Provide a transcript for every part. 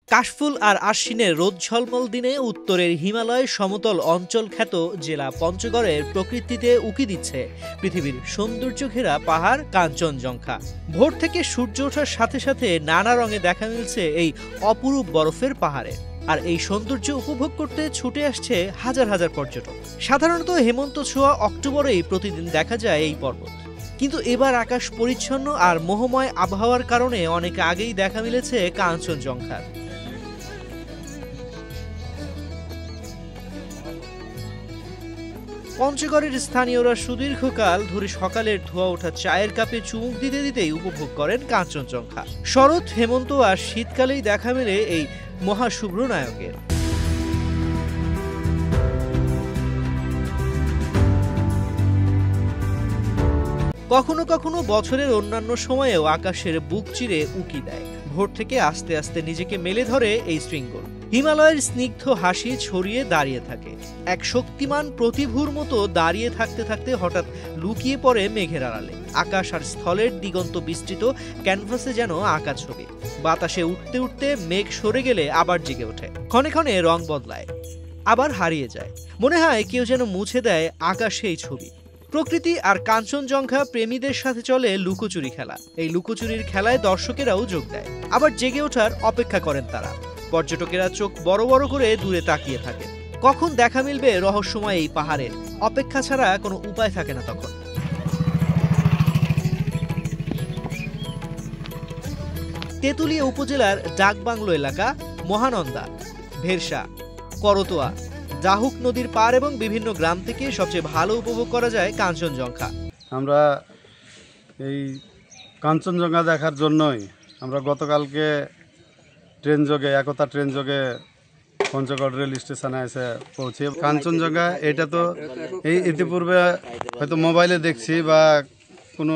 কাশফুল আর আশ্বিনের রোদ ঝলমল দিনে উত্তরের হিমালয় সমতল অঞ্চল খ্যাত জেলা পঞ্চগড়ের প্রকৃতিতে উকি দিচ্ছে পৃথিবীর সৌন্দর্য ঘেরা পাহাড় কাঞ্চনজঙ্ঘা। ভোর থেকে সূর্য ওঠার সাথে সাথে নানা রঙে দেখা মিলছে এই অপরূপ বরফের পাহাড়ে। আর এই সৌন্দর্য উপভোগ করতে ছুটে আসছে হাজার হাজার পর্যটক। সাধারণত হেমন্ত ছোঁয়া অক্টোবরেই প্রতিদিন দেখা যায় এই পর্বত, কিন্তু এবার আকাশ পরিচ্ছন্ন আর মোহময় আবহাওয়ার কারণে অনেক আগেই দেখা মিলেছে কাঞ্চনজঙ্ঘার। পঞ্চগড়ের স্থানীয়রা সুদীর্ঘকাল ধরে সকালের ধোয়া ওঠা চায়ের কাপে চুমুক দিতে দিতেই উপভোগ করেন কাঞ্চনজঙ্ঘা। শরৎ, হেমন্ত আর শীতকালেই দেখা মেলে এই মহাশুভ্র নায়কের। কখনো কখনো বছরের অন্যান্য সময়েও আকাশের বুক চিরে উকি দেয়। ভোর থেকে আস্তে আস্তে নিজেকে মেলে ধরে এই শৃঙ্গ। হিমালয়ের স্নিগ্ধ হাসি ছড়িয়ে দাঁড়িয়ে থাকে। এক শক্তিমান প্রতিভূর মতো দাঁড়িয়ে থাকতে থাকতে হঠাৎ লুকিয়ে পড়ে মেঘের আড়ালে। আকাশ আর স্থলের দিগন্ত বিস্তৃত ক্যানভাসে যেন আঁকা ছবি। বাতাসে উঠতে উঠতে মেঘ সরে গেলে আবার জেগে ওঠে, ক্ষণে ক্ষণে রং বদলায়, আবার হারিয়ে যায়। মনে হয় কেউ যেন মুছে দেয় আকাশেই ছবি। প্রকৃতি আর কাঞ্চনজঙ্ঘা প্রেমীদের সাথে চলে লুকোচুরি খেলা। এই লুকোচুরির খেলায় দর্শকেরাও যোগ দেয়, আবার জেগে ওঠার অপেক্ষা করেন তারা। পর্যটকেরা চোখ বড় বড় করে দূরে তাকিয়ে থাকে। কখন দেখা মিলবে রহস্যময় এই পাহাড়ের, অপেক্ষা ছাড়া কোনো উপায় থাকে না তখন। তেঁতুলিয়া উপজেলার ডাকবাংলো এলাকা, মহানন্দা, ভেরসা, করতোয়া, জাহুক নদীর পার এবং বিভিন্ন গ্রাম থেকে সবচেয়ে ভালো উপভোগ করা যায় কাঞ্চনজঙ্ঘা। আমরা এই কাঞ্চনজঙ্ঘা দেখার জন্যই আমরা গতকালকে একতা ট্রেন যোগে পঞ্চগড় রেল স্টেশনে এসে পৌঁছি। কাঞ্চনজঙ্ঘা এটা তো এই ইতিপূর্বে হয়তো মোবাইলে দেখছি বা কোনো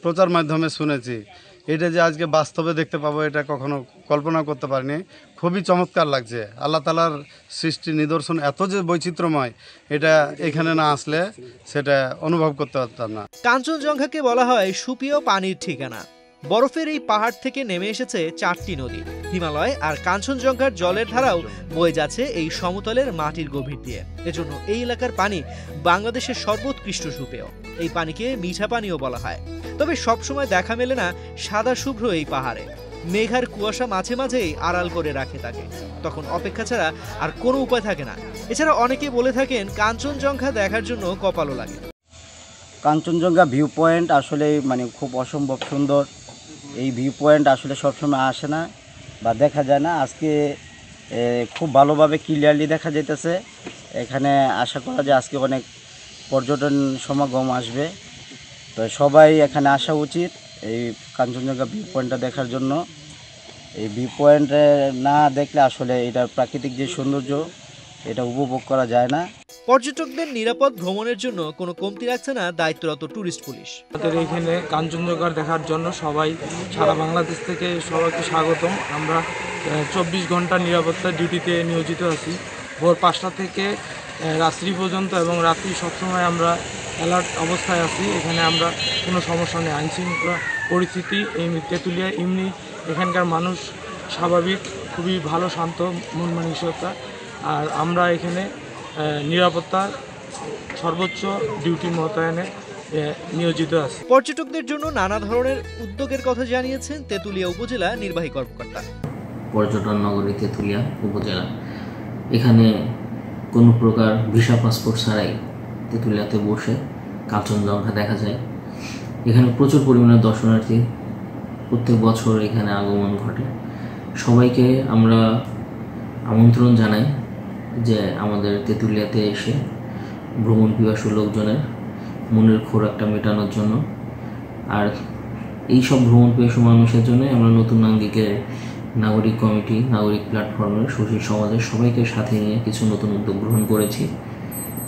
প্রচার মাধ্যমে শুনেছি, এটা যে আজকে বাস্তবে দেখতে পাবো এটা কখনো কল্পনা করতে পারিনি। খুবই চমৎকার লাগছে। আল্লাহ তাআলার সৃষ্টি নিদর্শন এত যে বৈচিত্র্যময়, এটা এখানে না আসলে সেটা অনুভব করতে পারতাম না। কাঞ্চনজঙ্ঘাকে বলা হয় সুপ্রিয় পানির ঠিকানা। বরফের এই পাহাড় থেকে নেমে এসেছে 4টি নদী। হিমালয় আর কাঞ্চনজঙ্ঘার জলের ধারাও বয়ে যাচ্ছে এই সমতলের মাটির গভীর দিয়ে। এজন্য এই এলাকার পানি বাংলাদেশের সর্বোৎকৃষ্ট সুপেয়। এই পানিকে মিঠা পানিও বলা হয়। তবে সবসময় দেখা মেলে না সাদা শুভ্র এই পাহাড়ে। মেঘার কুয়াশা মাঝে মাঝেই আড়াল করে রাখে তাকে। তখন অপেক্ষা ছাড়া আর কোনো উপায় থাকে না। এছাড়া অনেকে বলে থাকেন কাঞ্চনজঙ্ঘা দেখার জন্য কপালও লাগে। কাঞ্চনজঙ্ঘা ভিউ পয়েন্ট আসলে খুব অসম্ভব সুন্দর। এই ভিউ পয়েন্ট আসলে সবসময় আসে না বা দেখা যায় না। আজকে খুব ভালোভাবে ক্লিয়ারলি দেখা যাইতেছে। এখানে আশা করা যায় আজকে অনেক পর্যটন সমাগম আসবে। তো সবাই এখানে আসা উচিত এই কাঞ্চনজঙ্ঘা ভিউ পয়েন্টটা দেখার জন্য। এই ভিউ পয়েন্টে না দেখলে আসলে এটার প্রাকৃতিক যে সৌন্দর্য এটা উপভোগ করা যায় না। পর্যটকদের নিরাপদ ভ্রমণের জন্য কোনো কমতি রাখছে না দায়িত্বরত ট্যুরিস্ট পুলিশ। আমাদের এখানে কাঞ্চনজঙ্ঘা দেখার জন্য সবাই সারা বাংলাদেশ থেকে সবাইকে স্বাগতম। আমরা 24 ঘন্টা নিরাপত্তা ডিউটিতে নিয়োজিত আছি। ভোর 5টা থেকে রাত্রি পর্যন্ত এবং রাত্রি সবসময় আমরা অ্যালার্ট অবস্থায় আছি। এখানে আমরা কোনো সমস্যা নেই। আইনশৃঙ্খলা পরিস্থিতি এই তেঁতুলিয়া এমনি এখানকার মানুষ স্বাভাবিক, খুবই ভালো, শান্ত মন মানসিকতা। আর আমরা এখানে নিরাপত্তার সর্বোচ্চ ডিউটি মোতায়েনে নিয়োজিত আছে। পর্যটকদের জন্য নানা ধরনের উদ্যোগের কথা জানিয়েছেন তেঁতুলিয়া উপজেলা নির্বাহী কর্মকর্তা। পর্যটন নগরী তেঁতুলিয়া উপজেলা, এখানে কোনো প্রকার ভিসা পাসপোর্ট ছাড়াই তেঁতুলিয়াতে বসে কাঞ্চনজঙ্ঘা দেখা যায়। এখানে প্রচুর পরিমাণে দর্শনার্থী প্রত্যেক বছর এখানে আগমন ঘটে। সবাইকে আমরা আমন্ত্রণ জানাই যে আমাদের তেঁতুলিয়াতে এসে ভ্রমণ পিপাসু লোকজনের মনের খোরাকটা মেটানোর জন্য। আর এই সব ভ্রমণ পিপাসু মানুষের জন্য আমরা নতুন আঙ্গিকের নাগরিক কমিটি, নাগরিক প্ল্যাটফর্মের সুশীল সমাজের সবাইকে সাথে নিয়ে কিছু নতুন উদ্যোগ গ্রহণ করেছি।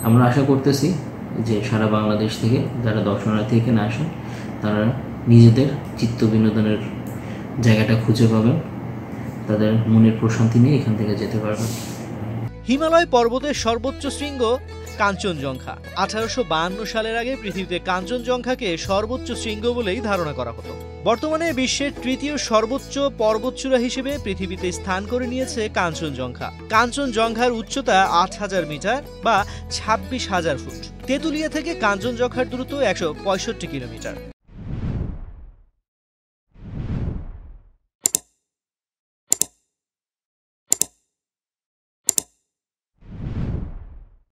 আমরা আশা করতেছি যে সারা বাংলাদেশ থেকে যারা দর্শনার্থী এখানে আসেন তারা নিজেদের চিত্ত বিনোদনের জায়গাটা খুঁজে পাবেন, তাদের মনের প্রশান্তি নিয়ে এখান থেকে যেতে পারবেন। হিমালয় পর্বতের সর্বোচ্চ শৃঙ্গ কাঞ্চনজঙ্ঘা। 1852 সালের আগে পৃথিবীতে কাঞ্চনজঙ্ঘাকে সর্বোচ্চ শৃঙ্গ বলেই ধারণা করা হতো। বর্তমানে বিশ্বের তৃতীয় সর্বোচ্চ পর্বতচূড়া হিসেবে পৃথিবীতে স্থান করে নিয়েছে কাঞ্চনজঙ্ঘা। কাঞ্চনজঙ্ঘার উচ্চতা 8000 মিটার বা 26,000 ফুট। তেঁতুলিয়া থেকে কাঞ্চনজঙ্ঘার দূরত্ব 165 কিলোমিটার।